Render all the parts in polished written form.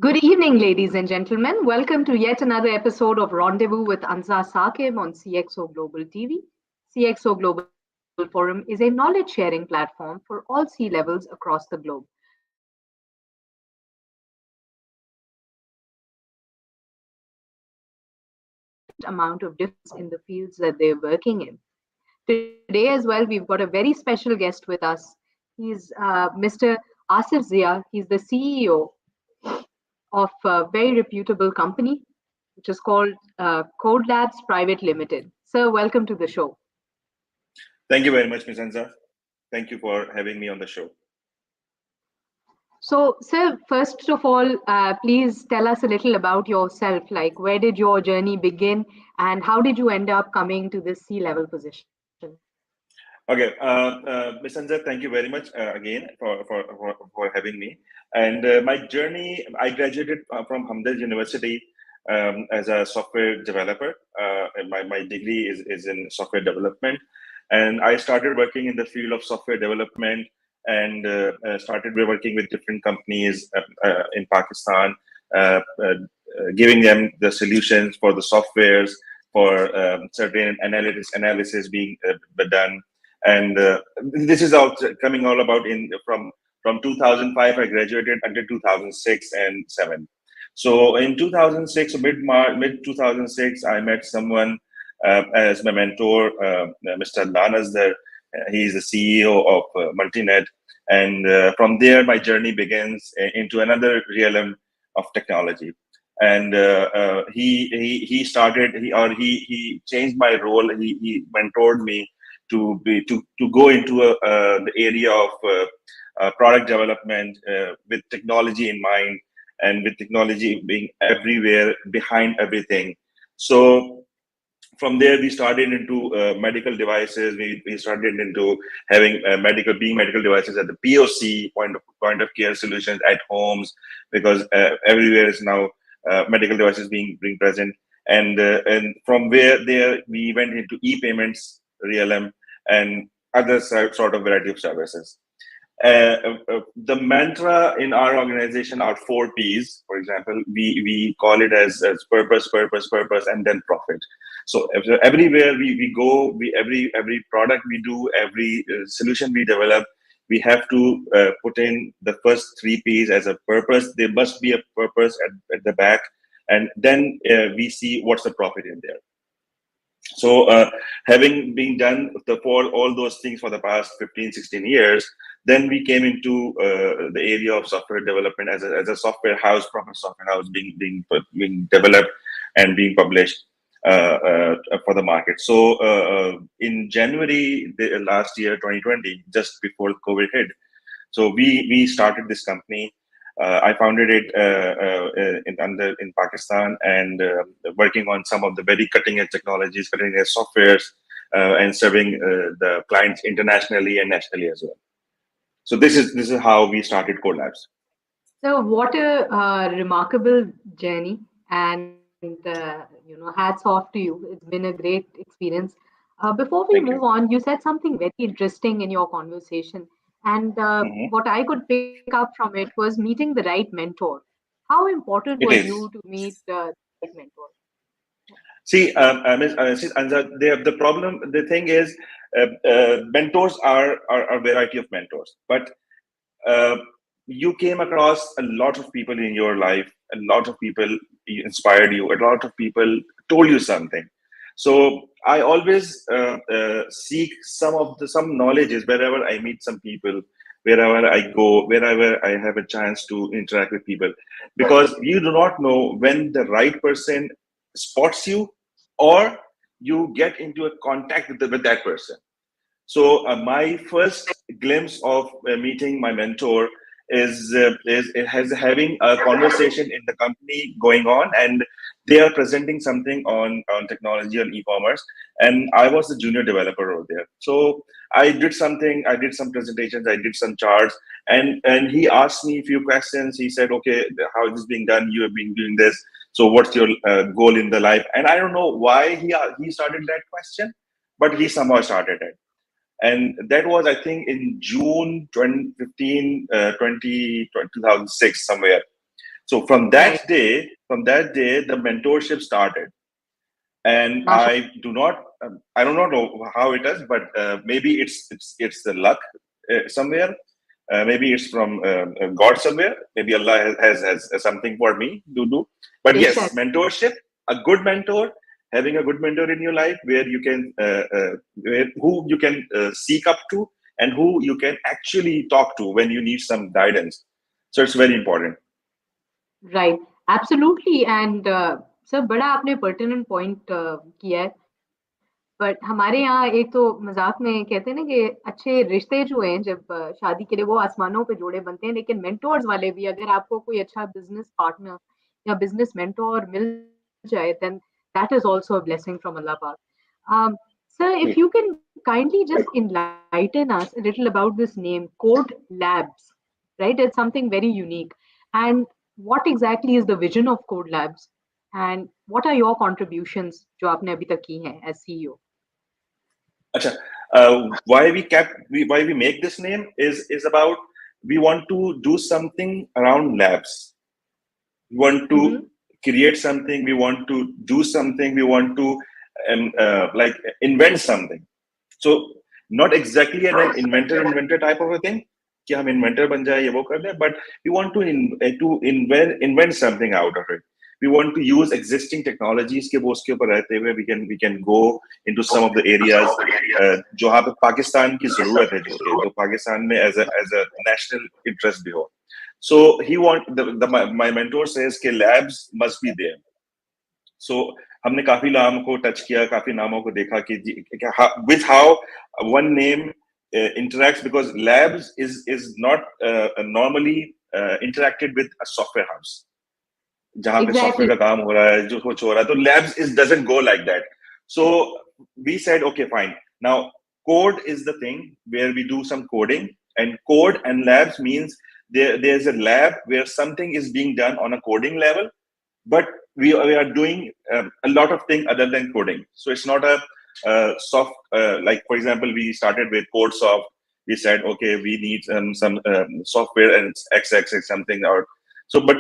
Good evening, ladies and gentlemen. Welcome to yet another episode of Rendezvous with Anza Saqib on CxO Global TV. CxO Global Forum is a knowledge sharing platform for all C levels across the globe. We aim to inspire individuals to take action and contribute meaningfully to making a significant amount of difference in the fields that they're working in. Today, as well, we've got a very special guest with us. He's Mr. Asif Zia. He's the CEO of a very reputable company, which is called Codelabs Private Limited. Sir, welcome to the show. Thank you very much, Ms. Anza. Thank you for having me on the show. So, sir, first of all, please tell us a little about yourself. Like, where did your journey begin, and how did you end up coming to this C-level position? Okay, Ms. Anza, thank you very much again for having me. And my journey, I graduated from Hamdard University as a software developer. My degree is in software development. And I started working in the field of software development and started working with different companies in Pakistan, giving them the solutions for the softwares, for certain analysis being done. And this is all coming all about from 2005. I graduated until 2006 and 7. So in 2006, mid 2006, I met someone as my mentor, Mr. Lanazar. He is the CEO of Multinet, and from there, my journey begins into another realm of technology. And he changed my role. He mentored me to go into the area of product development with technology in mind, and with technology being everywhere, behind everything. So from there we started into medical devices. We started into having medical devices at the POC, point of care solutions at homes, because everywhere is now medical devices being present. And from there we went into e-payments realm and other sort of variety of services. The mantra in our organization are 4 Ps. For example, we call it as purpose, and then profit. So everywhere we go, every product we do, every solution we develop, we have to put in the first 3 Ps as a purpose. There must be a purpose at the back, and then we see what's the profit in there. So having been done for all those things for the past 15, 16 years, then we came into the area of software development as a software house, proper software house being developed and being published for the market. So in January last year, 2020, just before COVID hit, so we started this company. I founded it in Pakistan, and working on some of the very cutting edge technologies, cutting edge softwares, and serving the clients internationally and nationally as well. So this is how we started Codelabs. So, what a remarkable journey, and hats off to you. It's been a great experience. Before we Thank move you. on, you said something very interesting in your conversation, and Mhm. what I could pick up from it was meeting the right mentor. How important was It you is. to meet the right mentor? See, the problem, the thing is, mentors are a variety of mentors, but uh, you came across a lot of people in your life. A lot of people inspired you. A lot of people told you something. So I always seek some knowledges wherever I meet some people, wherever I go, wherever I have a chance to interact with people, because you do not know when the right person spots you, or you get into a contact with that person. So my first glimpse of meeting my mentor is it has having a conversation in the company going on, and they are presenting something on technology, on e-commerce, and I was the junior developer over there. So I did something, I did some presentations, I did some charts, and he asked me a few questions. He said, "Okay, how is this being done? You have been doing this. So what's your goal in the life?" And I don't know why he started that question, but he somehow started it. And that was, I think, in June 2015, 2006, somewhere. So from that day, the mentorship started. And I don't know how it is, but maybe it's the luck somewhere. Maybe it's from God somewhere. Maybe Allah has something for me to do. But yes, mentorship, a good mentor, having a good mentor in your life where you can, who you can seek up to and who you can actually talk to when you need some guidance. So it's very important. Right, absolutely. And sir, बड़ा आपने pertinent point किया है. But हमारे यहाँ एक तो मजाक में कहते हैं ना कि अच्छे रिश्ते जो हैं जब शादी के लिए वो आसमानों पे जोड़े बनते हैं, लेकिन मेंटोर्स वाले भी, अगर आपको कोई अच्छा बिजनेस पार्टनर या बिजनेस मेंटोर मिल जाए, then that is also a blessing from Allah पाक. Sir, if you can kindly just enlighten us a little about this name, Code Labs, right? It's something very unique. And what exactly is the vision of Code Labs? And what are your contributions जो आपने अभी तक की हैं as CEO? Acha, why we make this name is about, we want to do something around labs. We want to create something. We want to do something. We want to like invent something. So not exactly an inventor type of a thing. कि हम inventor बन जाए ये वो कर ले, but we want to invent something out of it. We want to use existing technologies के वो उसके ऊपर रहते हुए we can go into some of the areas जहाँ पे पाकिस्तान की जरूरत है, जो पाकिस्तान में as a national interest भी हो. So my mentor says कि labs must be there. So हमने काफी नामों को टच किया, काफी नामों को देखा कि with how one name interacts, because labs is not normally interacted with a software house. जहाँ पे software का काम हो रहा है, जो कुछ हो रहा है, तो labs doesn't go like that. So we said, okay, fine. Now code is the thing where we do some coding, and code and labs means there's a lab where something is being done on a coding level, but we are doing a lot of things other than coding. So it's not a soft, like for example, we started with CodeSoft. We said, okay, we need some software and it's XXX something. Or so, but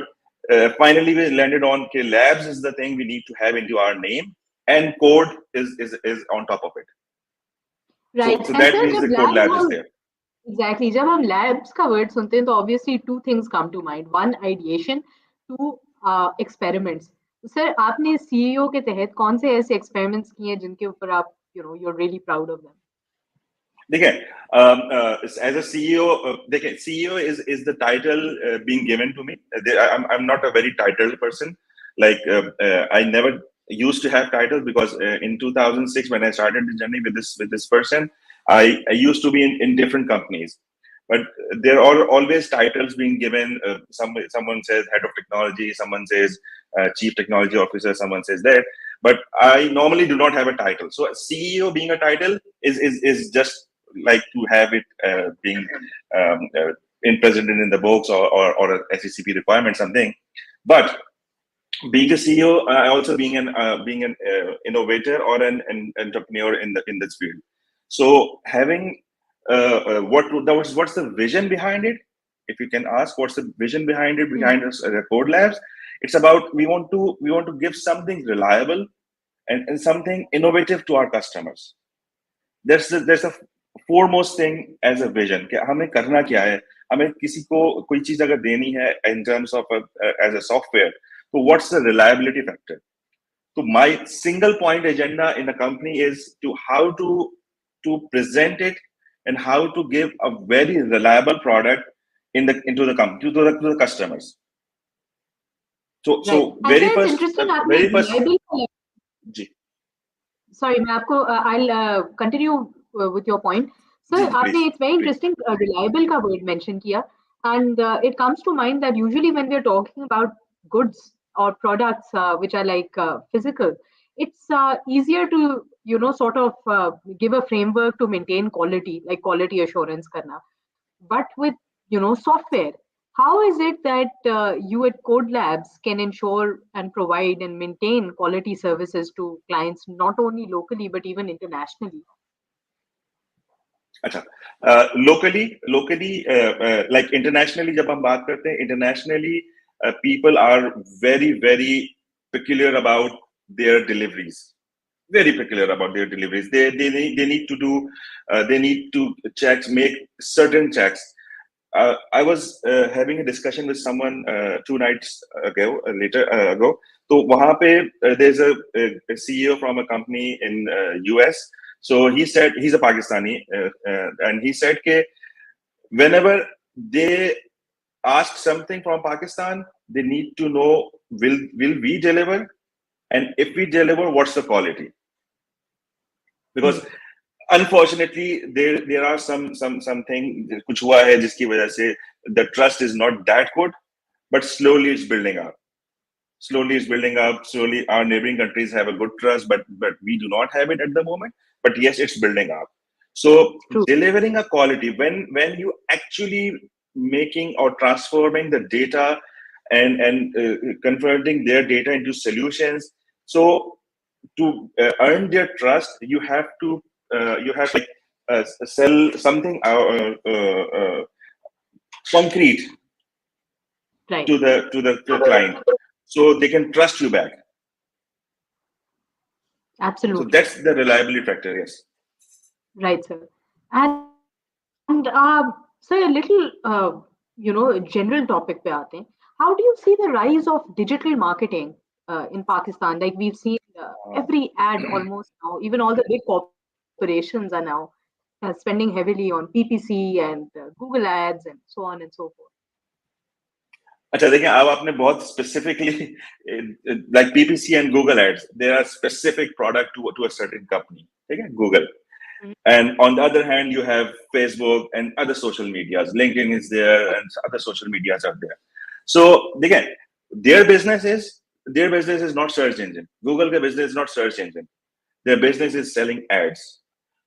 finally we landed on, okay, labs is the thing we need to have into our name, and code is on top of it. Right. So that means the code lab is there. Exactly. जब हम labs का word सुनते हैं तो obviously two things come to mind. One, ideation. Two, experiments. Sir, आपने CEO के तहत कौन से ऐसे experiments किए हैं जिनके ऊपर आप, you're really proud of them? देखिए, as a CEO, देखिए, CEO is the title being given to me. I'm not a very titled person. Like I never used to have titles, because in 2006 when I started the journey with this person, I used to be in different companies, but there are always titles being given. Someone says head of technology, someone says chief technology officer, someone says that. But I normally do not have a title. So CEO being a title is just like to have it being in presented in the books or a SECP requirement, something. But being a CEO, also being an innovator or an entrepreneur in this field. So having what's the vision behind it? If you can ask, what's the vision behind it, behind Codelabs? It's about, we want to give something reliable and something innovative to our customers. There's a foremost thing as a vision कि हमें करना क्या है, हमें किसी को कोई चीज अगर देनी है in terms of as a software, so what's the reliability factor? So my single point agenda in a company is to how to present it and how to give a very reliable product into the customers. So right. so very first, very first. Sorry, I'll continue with your point. Sir, it's very interesting reliable का word mention किया, and it comes to mind that usually when we're talking about goods or products which are like physical, it's easier to sort of give a framework to maintain quality, like quality assurance करना. But with software, how is it that you at Codelabs can ensure and provide and maintain quality services to clients not only locally but even internationally? अच्छा, locally like internationally जब हम बात करते हैं, internationally people are very, very peculiar about their deliveries. Very peculiar about their deliveries. They need to do they need to checks, make certain checks. I was having a discussion with someone 2 nights ago, ago. So वहाँ पे there's a CEO from a company in US. So he said he's a Pakistani, and he said that whenever they ask something from Pakistan, they need to know will we deliver, and if we deliver, what's the quality? Because unfortunately there are something कुछ हुआ है जिसकी वजह से the trust is not that good, but slowly it's building up. Slowly it's building up. Slowly our neighboring countries have a good trust, but we do not have it at the moment. But yes, it's building up. So delivering a quality when you actually making or transforming the data and converting their data into solutions. So to earn their trust, you have to sell something concrete to the client, so they can trust you back. Absolutely. So that's the reliability factor. Yes. Right, sir. And sir, a little general topic पे आते हैं. How do you see the rise of digital marketing in Pakistan? Like we've seen every ad almost now, even all the big corporations are now spending heavily on PPC and Google ads and so on and so forth. अच्छा देखिए अब आपने बहुत specifically like PPC and Google ads, they are specific product to a certain company. Okay, Google. And on the other hand, you have Facebook and other social medias. LinkedIn is there, and other social medias are there. So again, their business is not search engine. Google ka business is not search engine. Their business is selling ads.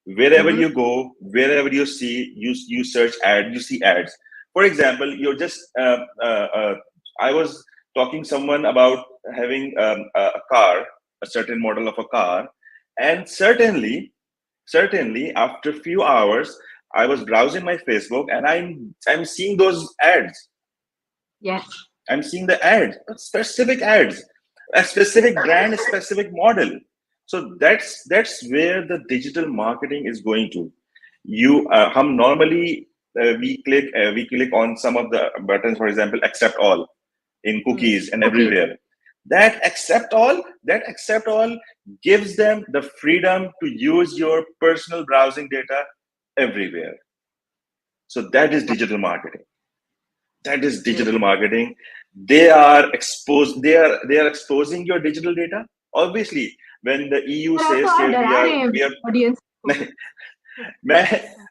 Wherever you go, wherever you see, you search ad, you see ads. For example, you're just I was talking someone about having a car, a certain model of a car, and certainly after a few hours I was browsing my Facebook and I'm seeing those ads. Yes, I'm seeing the ads, specific ads, a specific brand, a specific model. So that's where the digital marketing is going to. Hum normally we click on some of the buttons, for example, accept all in cookies and everywhere. That accept all gives them the freedom to use your personal browsing data everywhere. So that is digital marketing. That is digital marketing. They are exposing your digital data. Obviously, when the EU says we are audience.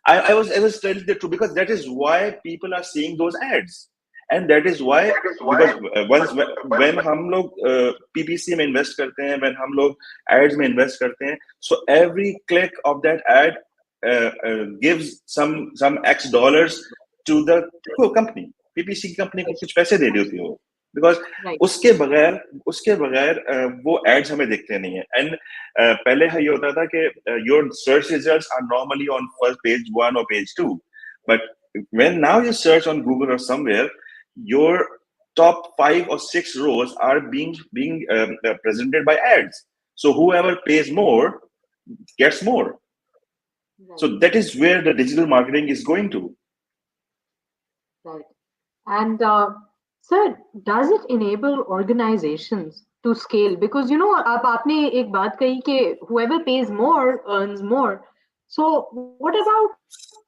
I was telling the truth because that is why people are seeing those ads. And that is why, because when हम लोग PPC में invest करते हैं, when हम लोग ads में invest करते हैं, so every click of that ad gives some X dollars to the company. PPC की company को कुछ पैसे दे देती हो, because उसके बगैर वो ads हमें दिखते नहीं है. And पहले ये होता था कि your search results are normally on first page 1 or page 2, but when now you search on Google or somewhere, your top 5 or 6 rows are being presented by ads. So whoever pays more gets more. Right. So that is where the digital marketing is going to. Right. And sir, does it enable organizations to scale? Because आपने एक बात कही कि whoever pays more earns more. So what about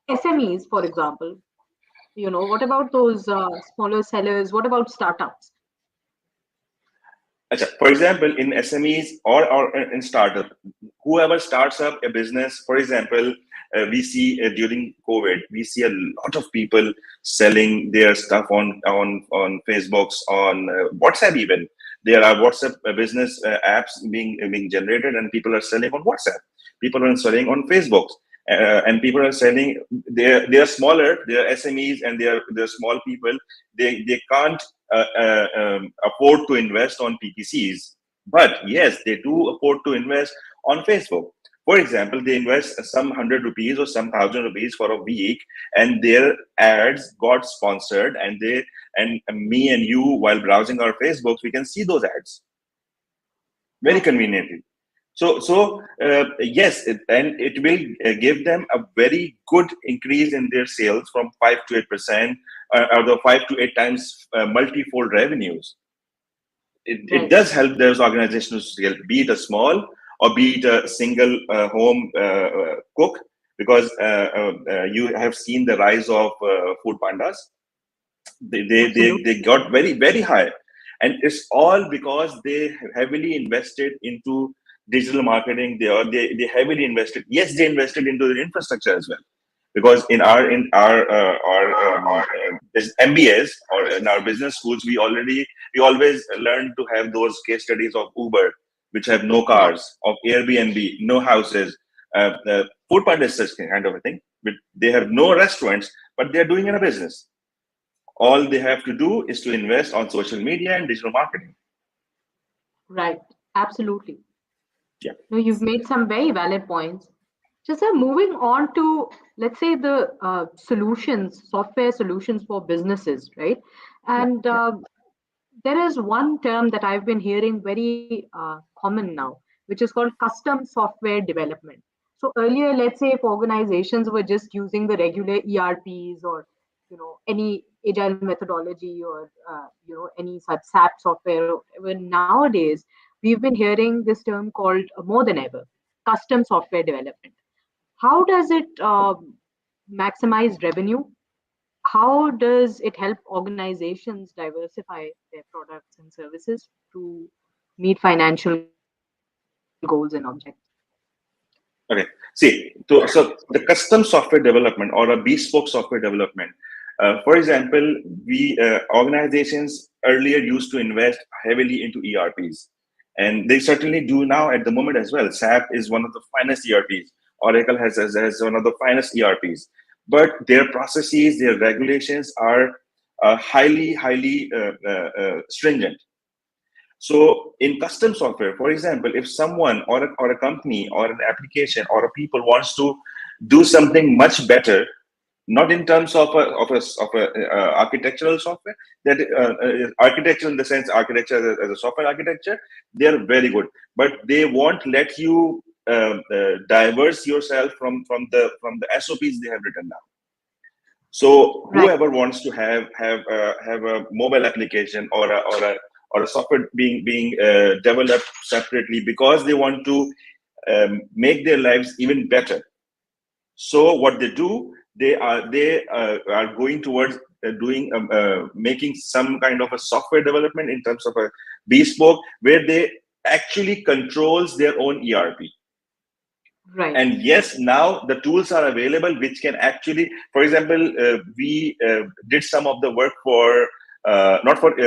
SMEs, for example? What about those smaller sellers? What about startups? For example, in SMEs or in startup, whoever starts up a business, for example, we see during COVID, we see a lot of people selling their stuff on Facebooks, on WhatsApp even. There are WhatsApp business apps being generated, and people are selling on WhatsApp. People are selling on Facebooks. And people are selling. They are smaller. They are SMEs, and they're small people. They can't afford to invest on PPCs, but yes, they do afford to invest on Facebook. For example, they invest some 100 rupees or some 1,000 rupees for a week, and their ads got sponsored, and me and you, while browsing our Facebooks, we can see those ads very conveniently. So yes, and it will give them a very good increase in their sales from 5 to 8%, or the 5 to 8 times multifold revenues. It does help those organizations to scale, be it a small or be it a single home cook, because you have seen the rise of food pandas. They got very high, and it's all because they heavily invested into digital marketing. They heavily invested. Yes, they invested into the infrastructure as well, because in our MBAs or in our business schools, we always learn to have those case studies of Uber, which have no cars, of Airbnb, no houses. Food Panda is such kind of a thing. But they have no restaurants, but they're doing in a business. All they have to do is to invest on social media and digital marketing. Right. Absolutely. Yeah. No, you've made some very valid points. Just moving on to, let's say, the software solutions for businesses, right? And there is one term that I've been hearing very common now, which is called custom software development. So earlier, let's say if organizations were just using the regular ERPs or any agile methodology or any such SAP software, even nowadays we've been hearing this term called more than ever custom software development. How does it maximize revenue? How does it help organizations diversify their products and services to meet financial goals and objectives? Okay. See, so the custom software development or a bespoke software development. For example, organizations earlier used to invest heavily into ERPs, and they certainly do now at the moment as well. SAP is one of the finest ERPs. Oracle has one of the finest ERPs, but their processes, their regulations are highly stringent. So in custom software, for example, if someone or a company or an application or a people wants to do something much better, not in terms of architectural software, that architecture in the sense architecture as a software architecture, they are very good, but they won't let you diverse yourself from the SOPs they have written down. So whoever wants to have a mobile application or a software being developed separately because they want to make their lives even better. So what they do, they are going towards making some kind of a software development in terms of a bespoke, where they actually controls their own ERP. Right. And yes, now the tools are available which can actually, for example, we did some of the work for not for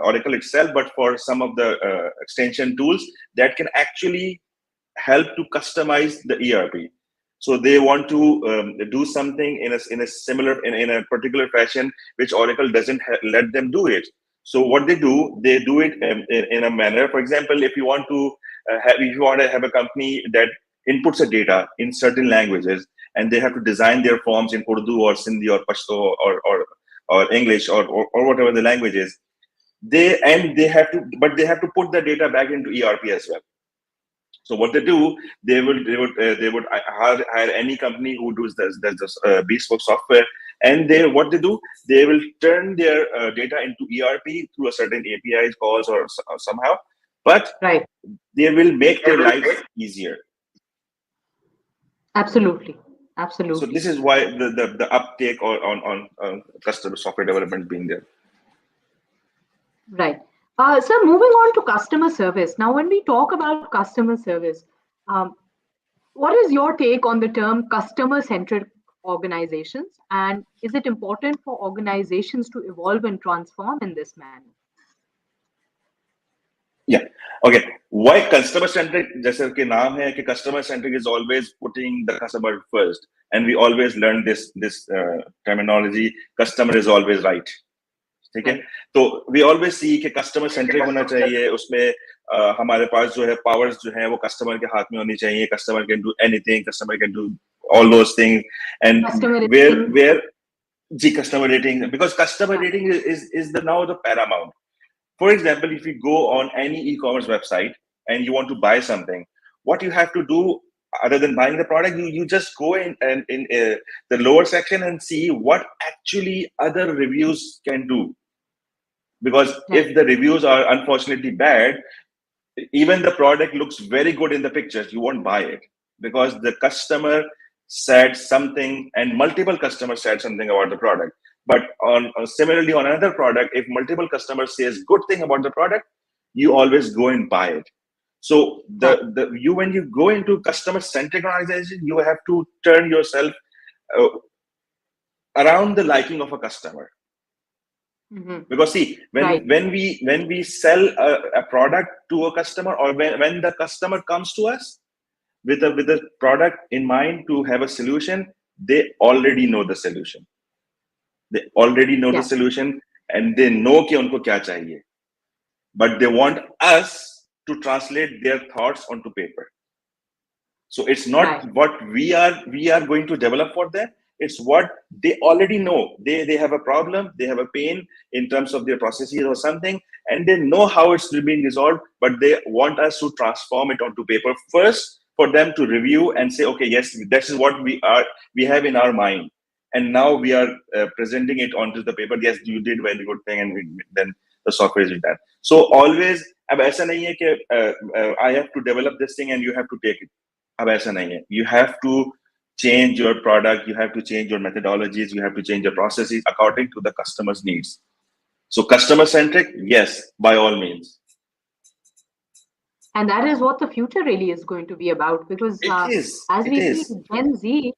Oracle itself, but for some of the extension tools that can actually help to customize the ERP. So they want to do something in a similar in a particular fashion, which Oracle doesn't let them do it. So what they do it in a manner. For example, if you want to have a company that inputs a data in certain languages, and they have to design their forms in Urdu or Sindhi or Pashto or English or whatever the language is, they have to put the data back into ERP as well. So what they do, they would hire any company who does this bespoke software, and they will turn their data into ERP through a certain APIs calls or somehow, but they will make their life easier. Absolutely. So this is why the uptake on customer software development being there. Right. So moving on to customer service. Now, when we talk about customer service, what is your take on the term customer-centric organizations? And is it important for organizations to evolve and transform in this manner? Yeah. Okay. Why customer-centric? जैसे कि नाम है कि customer-centric is always putting the customer first, and we always learn this terminology. Customer is always right. ठीक है. तो we always see कि customer centric होना चाहिए, उसमें हमारे पास जो है powers जो है वो customer के हाथ में होनी चाहिए. Customer can do anything, customer can do all those things, and where customer rating, because customer rating is the now the paramount. For example, if you go on any e-commerce website and you want to buy something, what you have to do other than buying the product, you just go in and in the lower section and see what actually other reviews can do. Because if the reviews are unfortunately bad, even the product looks very good in the pictures, you won't buy it because the customer said something and multiple customers said something about the product. But similarly on another product, if multiple customers says good thing about the product, you always go and buy it. So when you go into customer centric organization, you have to turn yourself around the liking of a customer. Because see, when we sell a product to a customer, or when the customer comes to us with a product in mind to have a solution, they already know the solution. They already know the solution, and they know कि उनको क्या चाहिए. But they want us to translate their thoughts onto paper. So it's not what we are going to develop for them. It's what they already know. They have a problem, they have a pain in terms of their processes or something, and they know how it's being resolved, but they want us to transform it onto paper first for them to review and say, okay, yes, this is what we have in our mind. And now we are presenting it onto the paper. Yes, you did very good thing, and then the software is that. So always, अब ऐसा नहीं है कि I have to develop this thing and you have to take it. अब ऐसा नहीं है. You have to change your product, you have to change your methodologies, you have to change your processes according to the customer's needs. So customer centric, yes, by all means. And that is what the future really is going to be about, because as we see,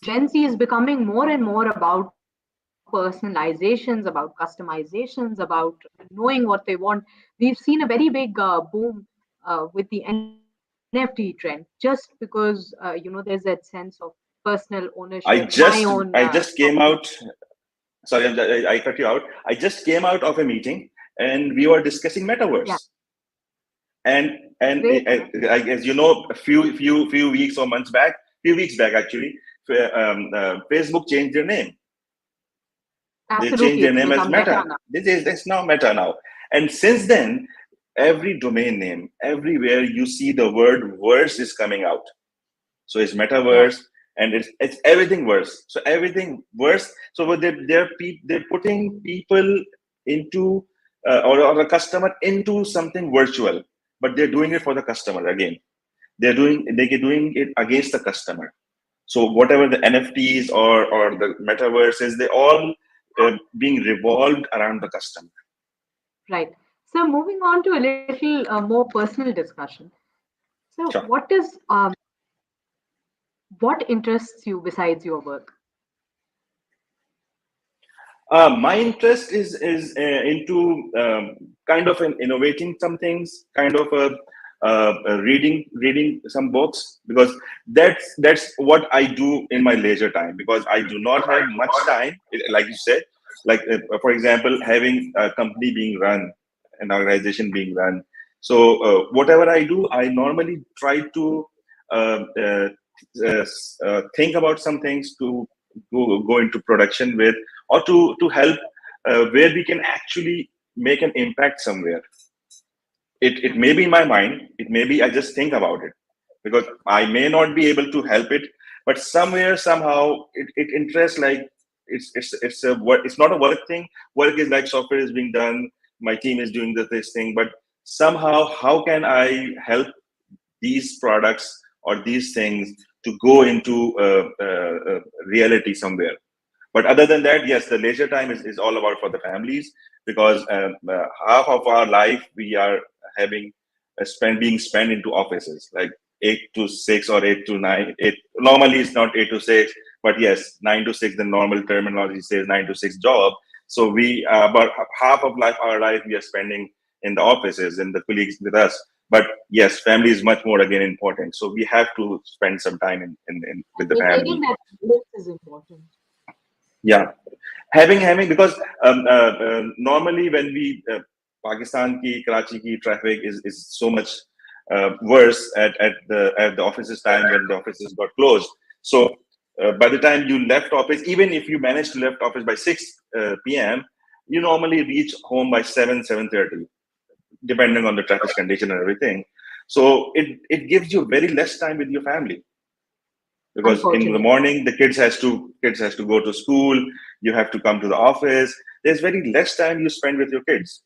Gen Z is becoming more and more about personalizations, about customizations, about knowing what they want. We've seen a very big boom with the NFT trend, just because there's that sense of personal ownership. I just came out. Sorry, I cut you out. I just came out of a meeting and we were discussing Metaverse. Yeah. And as you know, a few weeks or months back, few weeks back actually, Facebook changed their name. Absolutely. They changed their name as Meta. It's now Meta now. And since then, every domain name, everywhere you see the word verse is coming out. So it's Metaverse, and it's everything verse. So everything verse. So they're putting people into or a customer into something virtual, but they're doing it for the customer again. They're doing it against the customer. So whatever the NFTs or the Metaverse is, they all being revolved around the customer. Right. So moving on to a little more personal discussion. So sure. What interests you besides your work? My interest is into kind of innovating some things, kind of reading some books, because that's what I do in my leisure time, because I do not have much time, like you said, like for example, having a company being run, an organization being run. So whatever I do, I normally try to think about some things to go into production with, or to help where we can actually make an impact somewhere. It may be in my mind, it may be I just think about it, because I may not be able to help it, but somewhere, somehow it interests, like it's not a work thing. Work is like software is being done, my team is doing this thing, but somehow how can I help these products or these things to go into reality somewhere. But other than that, yes, the leisure time is all about for the families, because half of our life we are having being spent into offices, like 8 to 6 or 8 to 9. Normally it's not 8 to 6, but yes, 9 to 6. The normal terminology says 9 to 6 job. So we about half of our life we are spending in the offices and the colleagues with us. But yes, family is much more again important. So we have to spend some time in with the family. That balance is important. Yeah, having because normally when we Pakistan ki Karachi ki traffic is so much worse at the office's time when the offices got closed. So by the time you left office, even if you managed to left office by 6 p.m., you normally reach home by 7:30, depending on the traffic condition and everything. So it gives you very less time with your family, because in the morning the kids has to go to school, you have to come to the office. There's very less time you spend with your kids.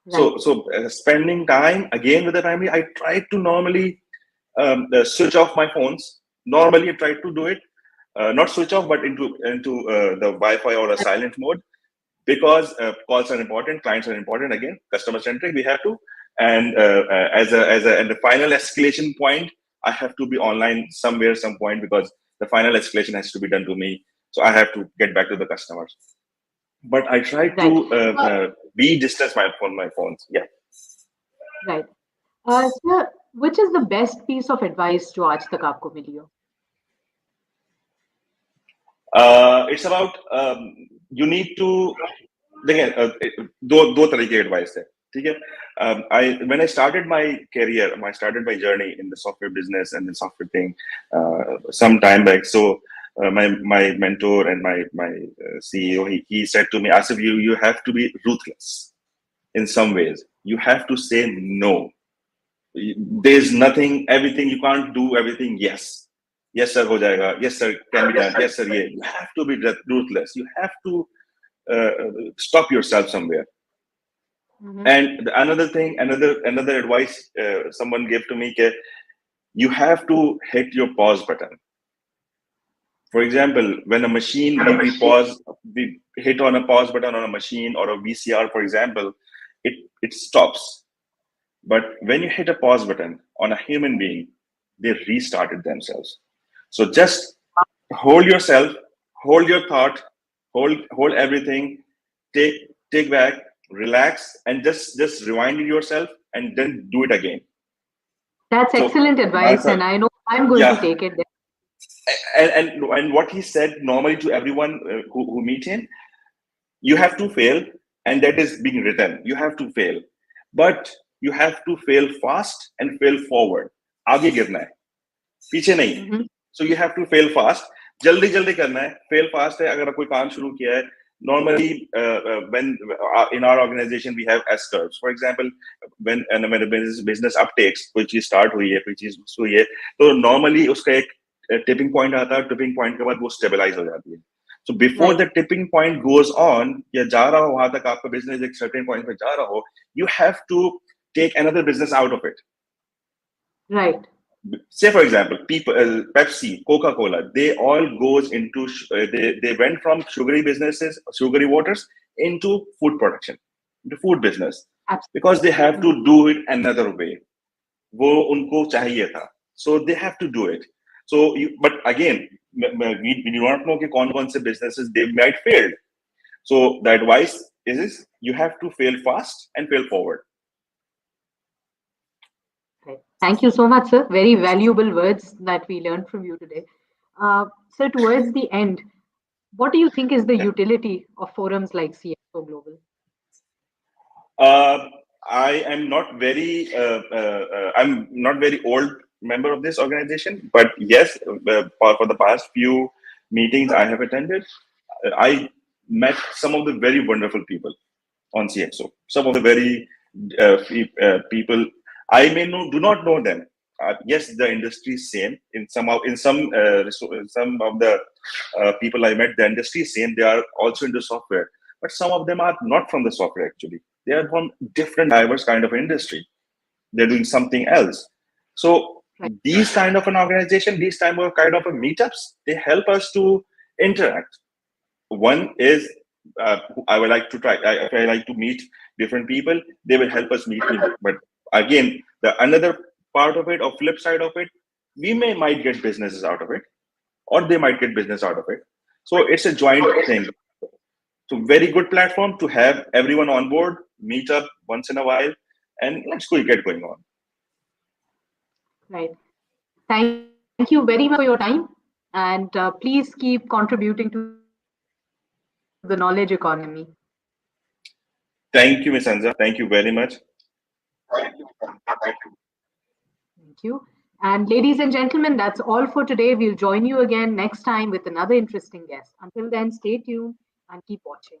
Right. So spending time again with the family, I try to normally switch off my phones. Normally I try to do it, not switch off, but into the Wi-Fi or a silent mode, because calls are important, clients are important. Again, customer centric, we have to. And and the final escalation point, I have to be online somewhere, some point, because the final escalation has to be done to me. So I have to get back to the customers. But I try Right. to be distance from my phones. Yeah. Right. Sir, which is the best piece of advice जो आज तक आपको मिली हो? It's about you need to, देखिए दो तरह की advice है, ठीक है. I when I started my career, I started my journey in the software business and the software thing some time back. So my mentor and my CEO, he said to me, Asif, you have to be ruthless in some ways. You have to say no. There's nothing, everything, you can't do everything. Yes sir, ho jayega. Yes sir, can be done. Yes sir, yeah. You have to be ruthless. You have to stop yourself somewhere. Mm-hmm. And another thing, another advice someone gave to me, that you have to hit your pause button. For example, when a machine, we hit on a pause button on a machine or a VCR, for example, it stops. But when you hit a pause button on a human being, they restarted themselves. So just hold yourself, hold your thought, hold everything, take back, relax, and just rewind yourself, and then do it again. That's So excellent advice, and I know I'm going to yeah, take it. and what he said normally to everyone who meet him, you have to fail, and that is being written. You have to fail, but you have to fail fast and fail forward. आगे गिरना है, पीछे नहीं. Mm-hmm. So you have to fail fast. जल्दी जल्दी करना है. Fail fast है. अगर कोई काम शुरू किया है, normally when in our organization we have S curves. For example, when a business uptakes, कोई चीज start हुई है, कोई चीज हुई है, तो normally उसका एक tipping point आता है. Tipping point के बाद वो stabilize हो जाती है. So before the tipping point goes on, या जा रहा हो वहां तक, आपका business एक certain point पे जा रहा हो, you have to take another business out of it. Right. Say for example, people, Pepsi, Coca-Cola, they all goes into they went from sugary businesses, sugary waters, into food production, into food business, because they have to do it another way. वो उनको चाहिए था, so they have to do it. So but again, we do not know कि कौन से businesses they might fail. So the advice is you have to fail fast and fail forward. Thank you so much, sir. Very valuable words that we learned from you today. So towards the end, what do you think is the utility of forums like CxO Global? I am not very I'm not very old member of this organization, but yes, for the past few meetings I have attended, I met some of the very wonderful people on CxO. Some of the very people I do not know them. Yes, the industry is same. In some of the people I met, the industry is same. They are also into software, but some of them are not from the software actually. They are from different diverse kind of industry. They're doing something else. So these kind of an organization, these kind of meetups, they help us to interact. One is I would like to try. If I like to meet different people, they will help us meet people. But again, the another part of it, or flip side of it, we might get businesses out of it, or they might get business out of it. So it's a joint thing. So very good platform to have everyone on board, meet up once in a while, and let's go get going on. Right. Thank you very much for your time, and please keep contributing to the knowledge economy. Thank you, Ms. Anza. Thank you very much. Thank you. And ladies and gentlemen, that's all for today. We'll join you again next time with another interesting guest. Until then, stay tuned and keep watching.